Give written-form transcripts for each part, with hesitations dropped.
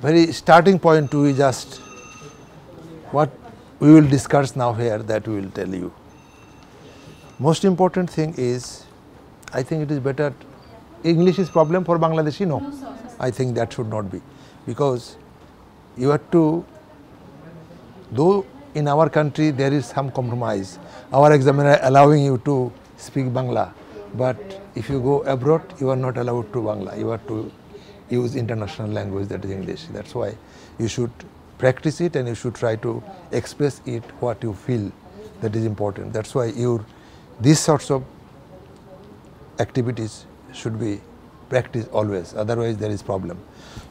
very starting point to just what we will discuss now here, that we will tell you. Most important thing is, I think it is better, English is problem for Bangladeshi, no? I think that should not be, because you have to, though in our country there is some compromise, our examiner allowing you to speak Bangla, but if you go abroad, you are not allowed to Bangla, you have to use international language, that is English. That's why you should practice it and you should try to express it what you feel, that is important. That's why these sorts of activities should be practiced always, otherwise there is problem.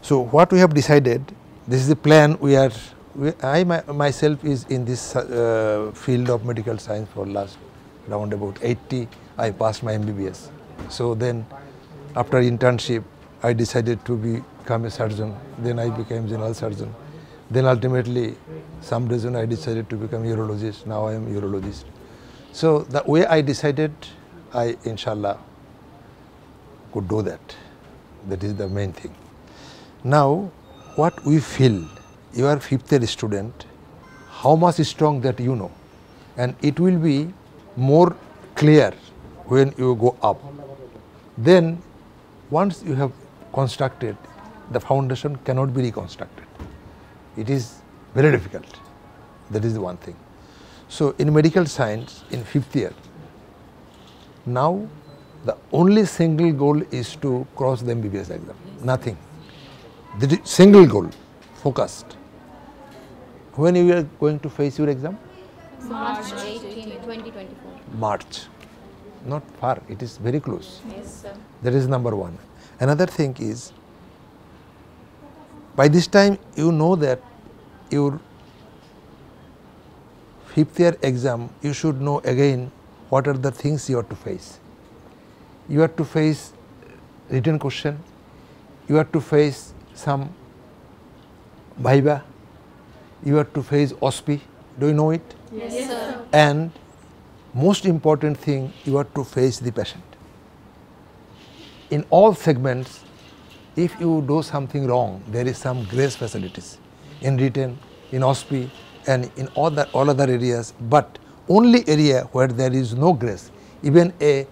So what we have decided, this is the plan I myself is in this field of medical science for last around about 80, I passed my MBBS. So then after internship, I decided to become a surgeon, then I became general surgeon. Then ultimately, some reason I decided to become urologist, now I am urologist. So the way I decided, I inshallah could do that. That is the main thing. Now, what we feel, you are 5th year student, how much strong that you know, and it will be more clear when you go up. Then once you have constructed, the foundation cannot be reconstructed. It is very difficult. That is the one thing. So in medical science, in 5th year, now the only single goal is to cross the MBBS exam, nothing. The single goal, focused. When you are going to face your exam? March 18, 2024. March. Not far, it is very close. Yes, sir. That is number one. Another thing is, by this time you know that your 5th year exam, you should know again what are the things you have to face. You have to face written question, you have to face some viva, you have to face OSPI, do you know it? Yes, sir. And most important thing, you have to face the patient. In all segments, if you do something wrong, there is some grace facilities in written, in OSPI and in all other areas, but only area where there is no grace, even a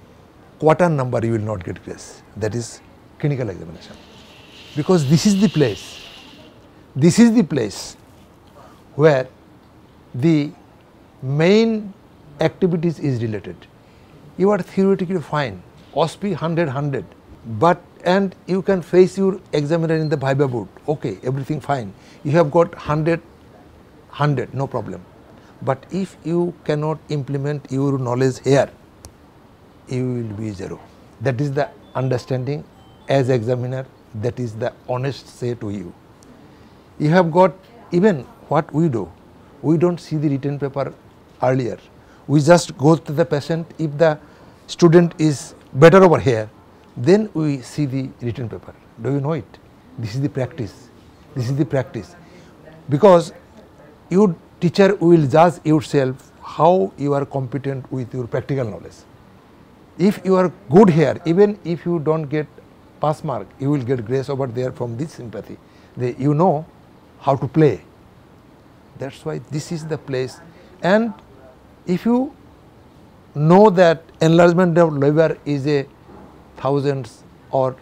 quarter number you will not get grace, that is clinical examination. Because this is the place where the main activities is related. You are theoretically fine, OSPI 100, but and you can face your examiner in the viva board, okay, everything fine. You have got 100, no problem. But if you cannot implement your knowledge here, you will be zero. That is the understanding as examiner, that is the honest say to you. You have got, even what we do, we don't see the written paper earlier. We just go to the patient, if the student is better over here, then we see the written paper. Do you know it? This is the practice. This is the practice. Because your teacher will judge yourself how you are competent with your practical knowledge. If you are good here, even if you don't get pass mark, you will get grace over there from this sympathy. You know how to play. That's why this is the place. And if you know that enlargement of liver is a thousands or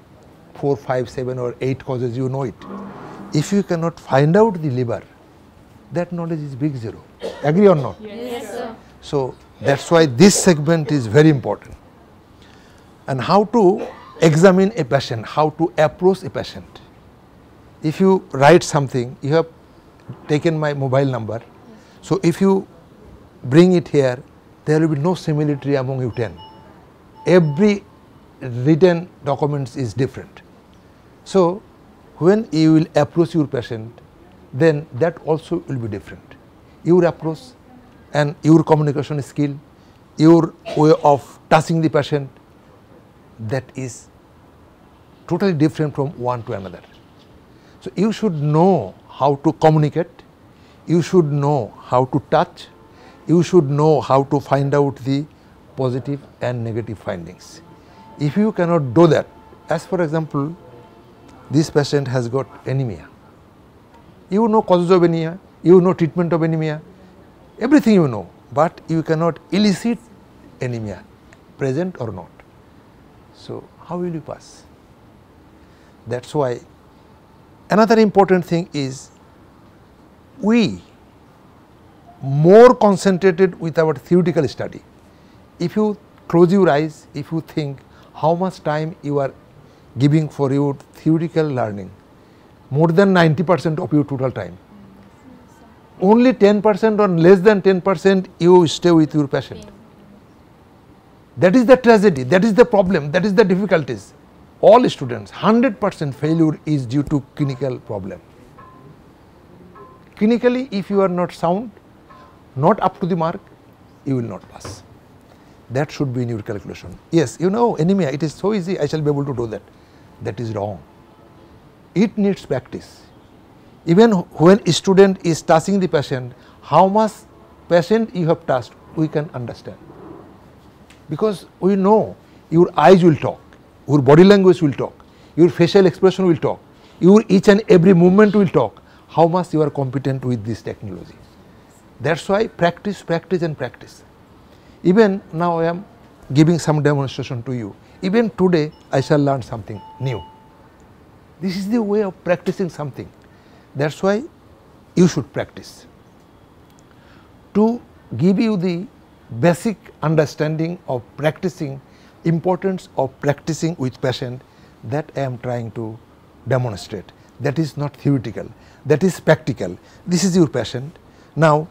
4, 5, 7 or 8 causes, you know it. If you cannot find out the liver, that knowledge is big zero. Agree or not? Yes, sir. So that's why this segment is very important. And how to examine a patient, how to approach a patient. If you write something, you have taken my mobile number. So if you bring it here, there will be no similarity among you 10. Every written documents is different. So when you will approach your patient, then that also will be different. Your approach and your communication skill, your way of touching the patient, that is totally different from one to another. So you should know how to communicate, you should know how to touch, you should know how to find out the positive and negative findings. If you cannot do that, as for example, this patient has got anemia, You know causes of anemia, you know treatment of anemia, everything you know, but you cannot elicit anemia, present or not. So how will you pass? That's why another important thing is we more concentrated with our theoretical study. If you close your eyes, if you think how much time you are giving for your theoretical learning, more than 90% of your total time. Only 10% or less than 10% you stay with your patient. That is the tragedy, that is the problem, that is the difficulties. All students, 100% failure is due to clinical problem. Clinically, if you are not sound, not up to the mark, you will not pass. That should be in your calculation. Yes, you know anemia, it is so easy, I shall be able to do that. That is wrong. It needs practice. Even when a student is touching the patient, how much patient you have touched, we can understand. Because we know your eyes will talk, your body language will talk, your facial expression will talk, your each and every movement will talk, how much you are competent with this technology. That's why practice, practice and practice. Even now I am giving some demonstration to you. Even today I shall learn something new. This is the way of practicing something. That's why you should practice. To give you the basic understanding of practicing, importance of practicing with patient, that I am trying to demonstrate. That is not theoretical, that is practical. This is your patient. Now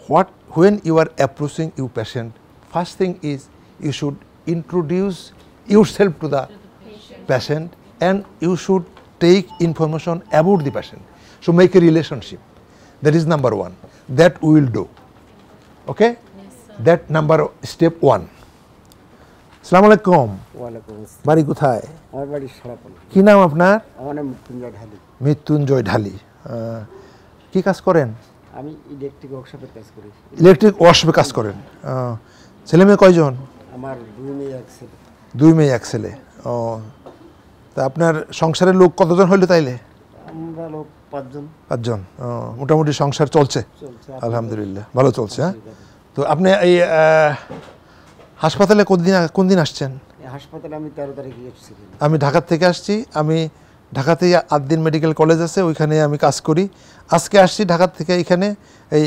when you are approaching your patient, first thing is you should introduce yourself to the patient and you should take information about the patient. So make a relationship. That is number one. That we will do. Okay? That step one. Assalamu alaikum. ওয়ালাইকুম আসসালাম। বাড়ি কোথায়? আমার বাড়ি সরাপল। কি নাম আপনার? আমার নাম মৃত্যুঞ্জয় ঢালি। মৃত্যুঞ্জয় ঢালি। কি কাজ করেন? আমি ইলেকট্রিক ওয়ার্কশপের কাজ করি। ইলেকট্রিক ওয়ার্কশপে কাজ করেন। ছেলে মেয়ে কয়জন? আমার 2 মেয়ে 1 ছেলে। 2 মেয়ে 1 ছেলে। ও তা আপনার সংসারের লোক কতজন হইলো তাইলে? আমরা লোক 5 জন। 5 জন। মোটামুটি সংসার চলছে? আলহামদুলিল্লাহ ভালো চলছে। হ্যাঁ, তো আপনি এই হাসপাতালে কোন দিন আসছেন? হাসপাতালে আমি 13 তারিখে এসেছি। আমি ঢাকা থেকে আসছি। আমি ঢাকাতে আদ্দিন মেডিকেল কলেজ আছে, ওইখানে আমি কাজ করি। আজকে আসছি ঢাকা থেকে এখানে এই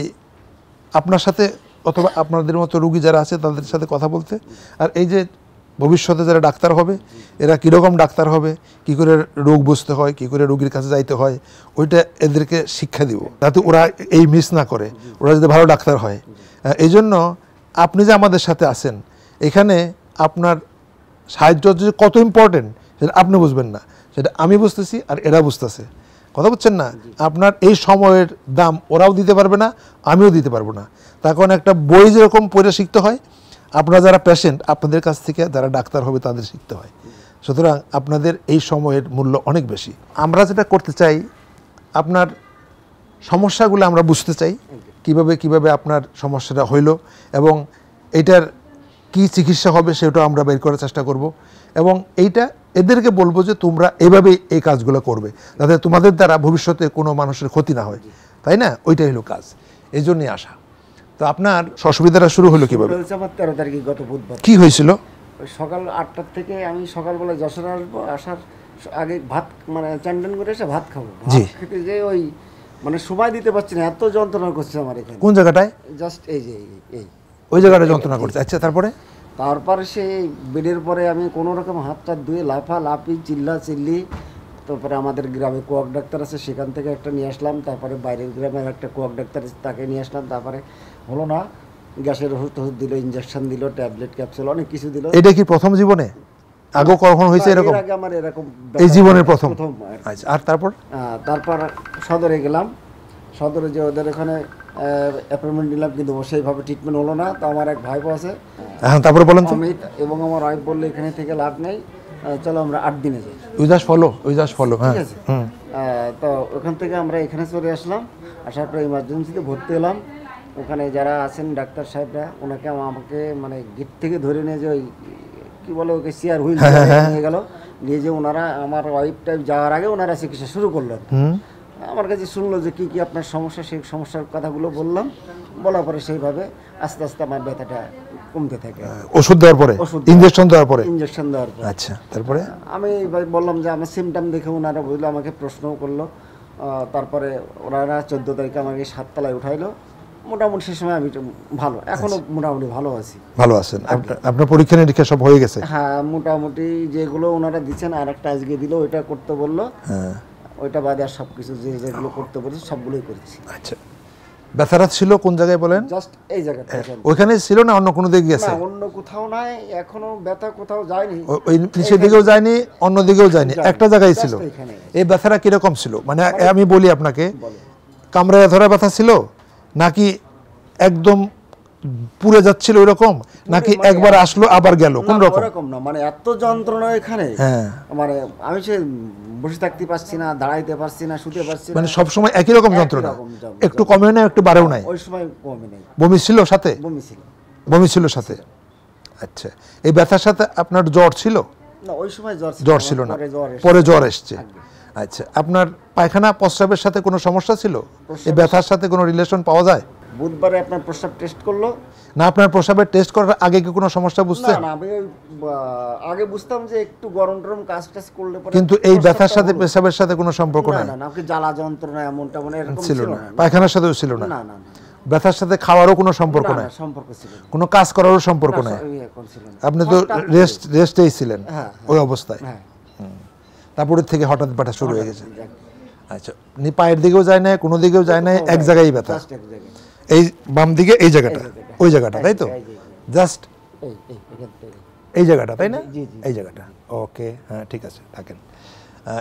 আপনার সাথে অথবা আপনাদের মতো রোগী যারা আছে তাদের সাথে কথা বলতে, আর এই যে ভবিষ্যতে যারা ডাক্তার হবে এরা কীরকম ডাক্তার হবে, কী করে রোগ বুঝতে হয়, কী করে রোগীর কাছে যাইতে হয়, ওইটা এদেরকে শিক্ষা দিব যাতে ওরা এই মিস না করে, ওরা যাতে ভালো ডাক্তার হয়। এই জন্য আপনি যে আমাদের সাথে আছেন এখানে আপনার সাহায্য যে কত ইম্পর্টেন্ট সেটা আপনি বুঝবেন না, সেটা আমি বুঝতেছি আর এরা বুঝতেছে। কথা বুঝছেন না? আপনার এই সময়ের দাম ওরাও দিতে পারবে না, আমিও দিতে পারবো না। তার কারণ একটা বই যেরকম পড়ে শিখতে হয়, আপনারা যারা পেশেন্ট আপনাদের কাছ থেকে যারা ডাক্তার হবে তাদের শিখতে হয়। সুতরাং আপনাদের এই সময়ের মূল্য অনেক বেশি। আমরা যেটা করতে চাই, আপনার সমস্যাগুলো আমরা বুঝতে চাই, কিভাবে আপনার সমস্যাটা হইল এবং এইটার কি চিকিৎসা হবে সেটাও আমরা বের করার চেষ্টা করব এবং এইটা এদেরকে বলবো যে তোমরা এভাবেই এই কাজগুলো করবে যাতে তোমাদের দ্বারা ভবিষ্যতে কোনো মানুষের ক্ষতি না হয়, তাই না? ওইটাই হলো কাজ, এই জন্যই আসা। তো আপনার অসুবিধাটা শুরু হলো কিভাবে? আমার 13 তারিখে গত বুধবার। কি হয়েছিল? সকাল 8টার থেকে আমি সকালবেলা যশোরে আসবো, আসার আগে ভাত মানে চান করে এসে ভাত খাবো। ভাত খেতে যে ওই মানে সময় দিতে পারছি না, এত যন্ত্রণা করছে আমার এখানে। কোন জায়গাটায়? জাস্ট এই যে এই ওই জায়গাটা যন্ত্রণা করছে। আচ্ছা, তারপরে সেই বেডের পরে আমি কোনো রকম হাতটা ধুয়ে লাফালাফি চিল্লি, তারপরে আমাদের গ্রামে কোয়াক ডাক্তার আছে সেখান থেকে একটা নিয়ে আসলাম, তারপরে বাইরের গ্রামের একটা কোয়াক ডাক্তার আছে তাকে নিয়ে আসলাম, তারপরে হলো না, গ্যাসের ওষুধ দিল, ইঞ্জেকশন দিল, ট্যাবলেট ক্যাপসুল অনেক কিছু দিল। এটা কি প্রথম জীবনে? আগে কখন হয়েছে এরকম? আগে আমার এরকম এই জীবনের প্রথম। আচ্ছা, আর তারপর সদরে গেলাম, সদরে যে ওদের ওখানে অ্যাপয়েন্টমেন্ট নিলাম, কিন্তু সেইভাবে ট্রিটমেন্ট হলো না। তো আমার এক ভাইপো আছে, তারপরে বলেন তো। অমিত এবং আমার ওয়াইফ বললো এখানে থেকে লাভ নেই, চলো আমরা 8 দিনে যাই। We just follow. ঠিক আছে। তো ওখান থেকে আমরা এখানে চলে আসলাম, আসার পরে ইমার্জেন্সিতে ভর্তি হলাম। ওখানে যারা আছেন ডাক্তার সাহেবরা, ওনাকে আমাকে মানে গেট থেকে ধরে নিয়ে যে ওই কী বলে ওকে চেয়ার হুইল নিয়ে গেল, নিয়ে যে ওনারা আমার ওয়াইফ টাইপ যাওয়ার আগে ওনারা চিকিৎসা শুরু করলেন। আমার কাছে শুনলো যে কী কী আপনার সমস্যা, সেই সমস্যার কথাগুলো বললাম, বলার পরে সেইভাবে আস্তে আস্তে আমার ব্যথাটা কমতে থাকে। ওষুধ দেওয়ার পরে, ইনজেকশন দেওয়ার পরে? ইনজেকশন দেওয়ার পরে। আচ্ছা, তারপরে আমি বললাম যে আমার সিমটাম দেখে ওনারা বুঝলো, আমাকে প্রশ্নও করলো। তারপরে ওনারা 14 তারিখে আমাকে 7 তলায় উঠাইলো। মোটামুটি সে সময় আমি ভালো, এখনও মোটামুটি ভালো আছি। ভালো আছেন? আপনার পরীক্ষা নিরীক্ষা সব হয়ে গেছে? হ্যাঁ, মোটামুটি যেগুলো ওনারা দিচ্ছেন, আর একটা আজকে দিল, ওইটা করতে বললো। হ্যাঁ, ওইটা বাদে আর সব কিছু যেগুলো করতে বলেছি সবগুলোই করেছি। আচ্ছা, ব্যথাটা ছিল কোন জায়গায় বলেন? জাস্ট এই জায়গাটা। ওইখানে ছিল না অন্য কোনো দিকে গেছে? না, অন্য কোথাও নাই, এখনো ব্যথা কোথাও যায়নি। ওই নিচের দিকেও যায়নি, অন্য দিকেও যায়নি, একটা জায়গায় ছিল। এই ব্যথাটা কিরকম ছিল? মানে আমি বলি আপনাকে, কামড়ায় ধরা ব্যথা ছিল নাকি একদম পুড়ে যাচ্ছিল ওইরকম, নাকি একবার আসলো আবার গেল, কোন রকম? ওরকম না, মানে এত যন্ত্রণা এখানে, হ্যাঁ, মানে আমি সে বসে থাকতে পারছি না, দাঁড়াইতে পারছি না, শুতে পারছি না, মানে সব সময় একই রকম যন্ত্রণা, একটু কমেও না একটু বাড়েও নাই? ওই সময় কমে নাই। বমি ছিল সাথে? বমি ছিল। বমি ছিল সাথে? আচ্ছা, এই ব্যথার সাথে আপনার জ্বর ছিল? না, ওই সময় জ্বর ছিল না, পরে জ্বর এসছে। আচ্ছা, আপনার পায়খানা প্রস্রাবের সাথে কোনো সমস্যা ছিল? এই ব্যথার সাথে কোনো রিলেশন পাওয়া যায়? বুধবারে আপনার প্রস্রাব টেস্ট করলো না, আপনার প্রস্রাবের টেস্ট করার আগে কি কোনো সমস্যা বুঝতেন? না, আমি আগে বুঝতাম যে একটু গরম টরম কাজ টাজ করলে পরে, কিন্তু এই ব্যথার সাথে প্রস্রাবের সাথে কোনো সম্পর্ক নাই? না, আমাকে জ্বালা যন্ত্রণা এমনটা মানে এরকম ছিল না, পায়খানার সাথেও ছিল না? না, না, ব্যথার সাথে খাওয়ারও কোনো সম্পর্ক নাই? সম্পর্ক ছিল না, কোনো কাজ করারও সম্পর্ক নাই? আপনি তো রেস্টেই ছিলেন ওই অবস্থায়? তারপরে থেকে হঠাৎ ব্যথা শুরু হয়ে গেছে? আচ্ছা, পায়ের দিকেও যায় না, কোনো দিকেও যায় না, এক জায়গায় ব্যথা? এই বাম দিকে এই জায়গাটা, ওই জায়গাটা, তাই তো? জাস্ট এই জায়গাটা, তাই না? এই জায়গাটা, ওকে, হ্যাঁ, ঠিক আছে, থাকেন।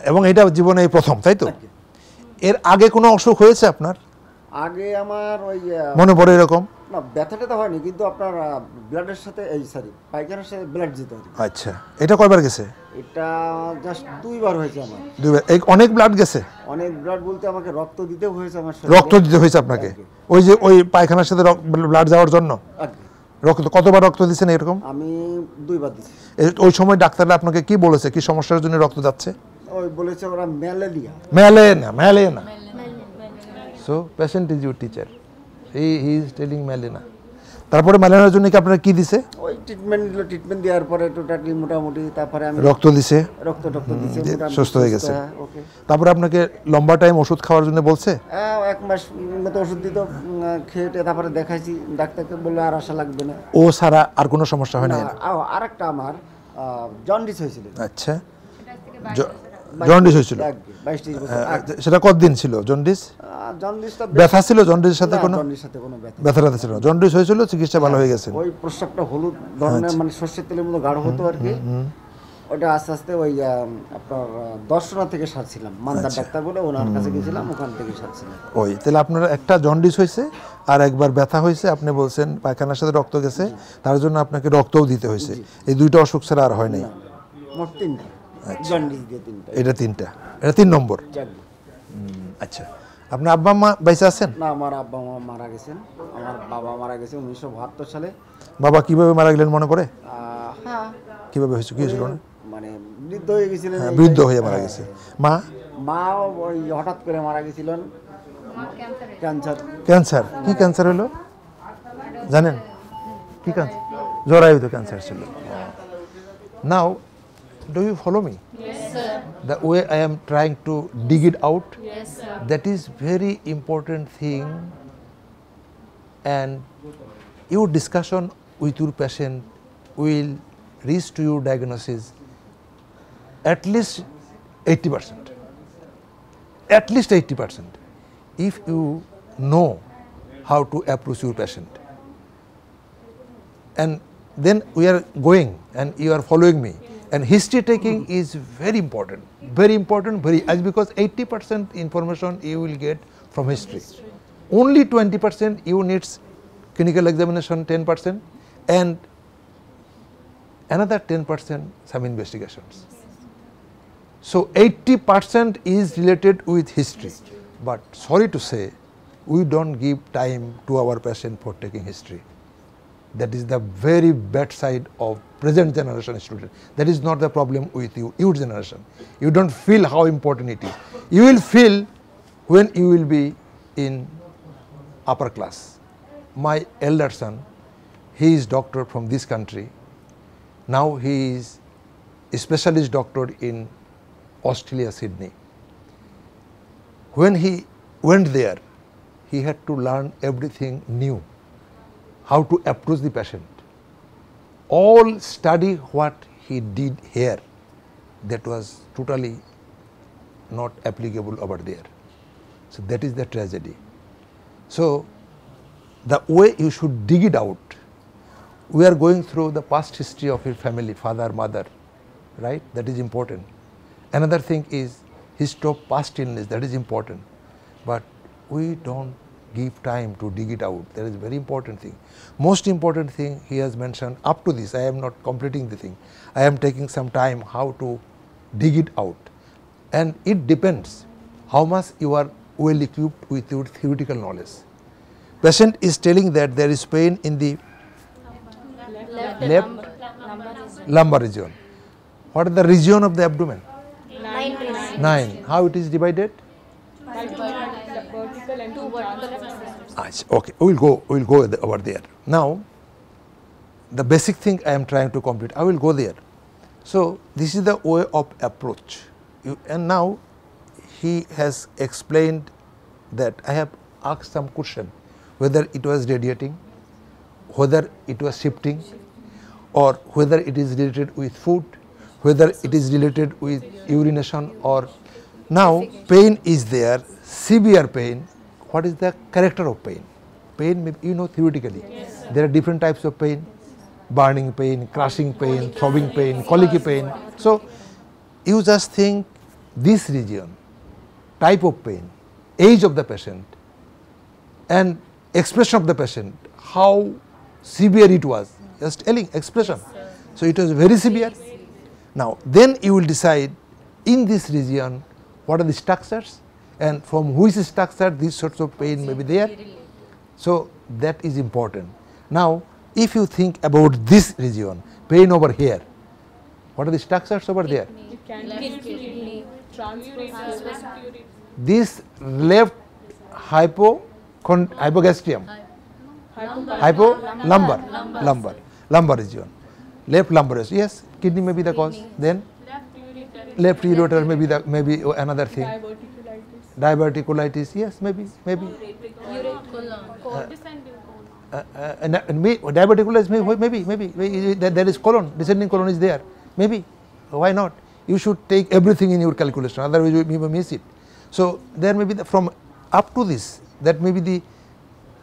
এবং এটা জীবনে এই প্রথম, তাই তো? এর আগে কোনো অসুখ হয়েছে আপনার? আগে আমার ওই মনে পড়ে এরকম? না, ব্যথাটা তো হয়নি, কিন্তু আপনার ব্লাডের সাথে, পায়খানার সাথে ব্লাড যেতে হয়। আচ্ছা, এটা কয়বার গেছে? এটা জাস্ট 2 বার হয়েছে আমার। 2 বার? অনেক ব্লাড গেছে? অনেক ব্লাড বলতে আমাকে রক্ত দিতে হয়েছে আমার শরীরে। রক্ত দিতে হয়েছে আপনাকে? ওই যে ওই পায়খানার সাথে ব্লাড যাওয়ার জন্য? রক্ত কতবার রক্ত দিয়েছেন এরকম? আমি 2 বার দিয়েছি। ওই সময় ডাক্তাররা আপনাকে কি বলেছে, কি সমস্যার জন্য রক্ত যাচ্ছে? ওই বলেছে ওরা ম্যালেরিয়া। ম্যালেনা। So patient is your teacher, he is telling ম্যালেনা। তারপরে ম্যালেনার জন্য কি আপনারা কি দিছে? ওই ট্রিটমেন্ট দেওয়ার পরে টোটালি মোটামুটি, তারপরে আমি রক্ত দিছে, রক্ত দিছে, মোটামুটি সুস্থ হয়ে গেছে। ওকে। তারপরে আপনাকে লম্বা টাইম ওষুধ খাওয়ার জন্য বলছে? 1 মাস মতো ওষুধ দিত, খেয়ে তারপরে দেখাইছি ডাক্তারকে, বললো আর আশা লাগবে না। ও ছাড়া আর কোনো সমস্যা হয় না? আরেকটা আমার জন্ডিস হয়েছিল। আচ্ছা, জন্ডিস হয়েছিল? 22-23 বছর আগে। সেটা কতদিন ছিল জন্ডিস? জন্ডিসটা ব্যথা ছিল জন্ডিসের সাথে? কোনো ব্যথা ব্যথা ছিল? জন্ডিস হয়েছিল, চিকিৎসা ভালো হয়ে গেছে? ওই প্রস্রাবটা হলুদ ধরনের, মানে সর্ষের তেলের মতো গাঢ় হতো আর কি। ওটা আস্তে আস্তে ওই আপনার দর্শনা থেকে সারছিলাম, মান্দার ডাক্তার বলে ওনার কাছে গেছিলাম, ওখান থেকে সারছিলাম। ওই তাহলে আপনার একটা জন্ডিস হয়েছে আর একবার ব্যথা হয়েছে, আপনি বলছেন পায়খানার সাথে রক্ত গেছে, তার জন্য আপনাকে রক্তও দিতে হয়েছে। এই 2টা অসুখ ছাড়া আর হয় নাই? মোট 3টা জন্ডিস দিয়ে 3টা। এটা 3টা, এটা 3 নম্বর। আচ্ছা, আপনার আব্বা মা বেঁচে আছেন? না, আমার আব্বা মা মারা গেছেন। আমার বাবা মারা গেছে 1972 সালে। বাবা কিভাবে মারা গেলেন মনে করে? হ্যাঁ, কিভাবে হয়েছে, কি হয়েছিল? মানে বৃদ্ধ হয়ে গেছিলেন। বৃদ্ধ হয়ে মারা গেছে। মা? মা ওই হঠাৎ করে মারা গেছিলেন, ক্যান্সার। ক্যান্সার? কি ক্যান্সার হলো জানেন? কি ক্যান্সার? জরায়ুতে ক্যান্সার ছিল। নাও do you follow me? Yes, sir. The way I am trying to dig it out? Yes, sir. That is very important thing, and your discussion with your patient will reach to your diagnosis at least 80%. At least 80%. If you know how to approach your patient. And then we are going and you are following me. And history taking is very important, as because 80% information you will get from history. Only 20% you needs clinical examination, 10%, and another 10% some investigations. So 80% is related with history, but sorry to say, we don't give time to our patient for taking history. That is the very bad side of present generation student. That is not the problem with you, your generation. You don't feel how important it is. You will feel when you will be in upper class. My elder son, he is doctor from this country. Now he is a specialist doctor in Australia, Sydney. When he went there, he had to learn everything new, how to approach the patient. All study what he did here, that was totally not applicable over there. So that is the tragedy. So the way you should dig it out, we are going through the past history of your family, father, mother, right? That is important. Another thing is history of past illness, that is important. But we don't give time to dig it out. That is a very important thing. Most important thing he has mentioned up to this, I am not completing the thing. I am taking some time how to dig it out. And it depends how much you are well equipped with your theoretical knowledge. Patient is telling that there is pain in the left lumbar region. What is the region of the abdomen? 9. How it is divided? Vertical and two vertical. Okay, we will go over there. Now, the basic thing I am trying to complete, I will go there. So this is the way of approach. And now he has explained that I have asked some question, whether it was radiating, whether it was shifting, or whether it is related with food, whether it is related with urination, or now pain is there, severe pain. What is the character of pain? Pain, you know theoretically, there are different types of pain, burning pain, crushing pain, throbbing pain, colicky pain. So you just think this region, type of pain, age of the patient, and expression of the patient, how severe it was, just telling expression. So it was very severe. Now then you will decide in this region what are the structures, and from which structure these sorts of pain may be there. So that is important. Now if you think about this region, pain over here, what are the structures over there? It can be kidney, transverse, This left hypogastrium, lumbar region, left lumbar region. Yes, kidney may be the cause. Then left ureter may be another thing. Diverticulitis, yes, maybe. Diverticulitis, maybe there is colon, descending colon is there. Maybe, why not? You should take everything in your calculation, otherwise you may miss it. So there may be from up to this, that may be the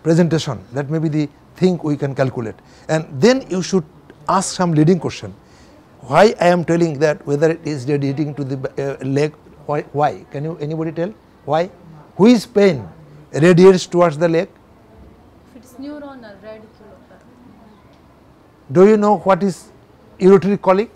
presentation, that may be the thing we can calculate. And then you should ask some leading question. Why I am telling that, whether it is radiating to the leg, why? Can you anybody tell? Why? Which pain radiates towards the leg? If it's neuronal, radicular. Do you know what is uretary colic?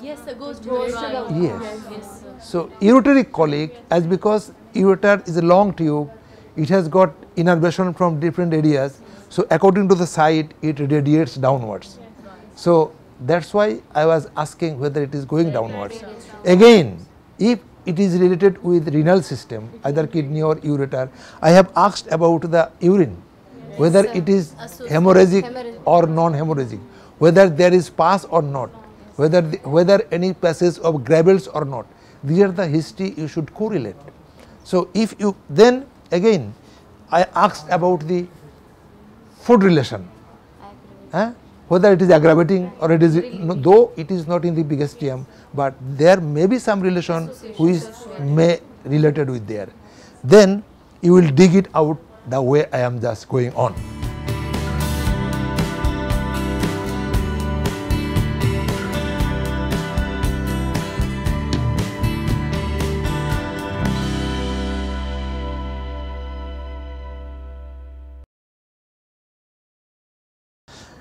Yes, it goes to the Yes. So uretary colic, as because ureter is a long tube, it has got innervation from different areas. So according to the site, it radiates downwards. So that's why I was asking whether it is going downwards. Again, if it is related with renal system, either kidney or ureter, I have asked about the urine, whether it is hemorrhagic or non-hemorrhagic, whether there is pus or not, whether any passage of gravels or not. These are the history you should correlate. So if you then again, I asked about the food relation, whether it is aggravating or it is, though it is not in the bigastrium, but there may be some relation which may related with there. Then you will dig it out the way I am just going on.